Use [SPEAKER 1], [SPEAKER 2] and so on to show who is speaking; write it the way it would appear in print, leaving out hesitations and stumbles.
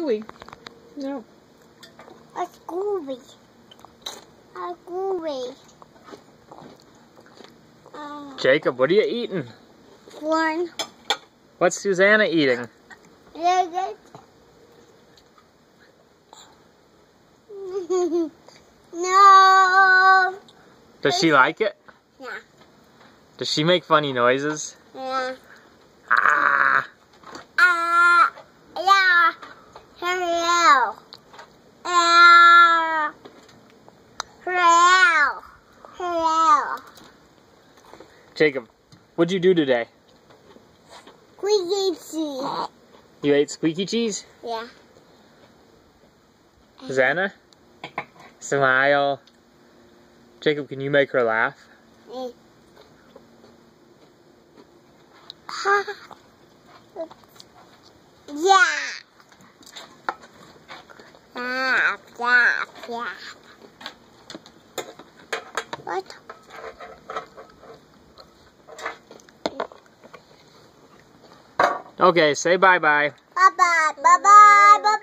[SPEAKER 1] gooey. No.
[SPEAKER 2] It's gooey. Gooey.
[SPEAKER 1] Jacob, what are you eating?
[SPEAKER 2] Corn.
[SPEAKER 1] What's Susanna eating?
[SPEAKER 2] No.
[SPEAKER 1] Does she like it?
[SPEAKER 2] Yeah.
[SPEAKER 1] Does she make funny noises?
[SPEAKER 2] Yeah.
[SPEAKER 1] Ah!
[SPEAKER 2] Yeah. Hello. Hello. Hello.
[SPEAKER 1] Jacob, what'd you do today?
[SPEAKER 2] Squeaky cheese.
[SPEAKER 1] You ate squeaky cheese?
[SPEAKER 2] Yeah.
[SPEAKER 1] Susanna? Smile. Jacob, can you make her laugh?
[SPEAKER 2] Yeah. Yeah. What?
[SPEAKER 1] Okay, say bye-bye.
[SPEAKER 2] Bye-bye. Bye-bye. Bye-bye.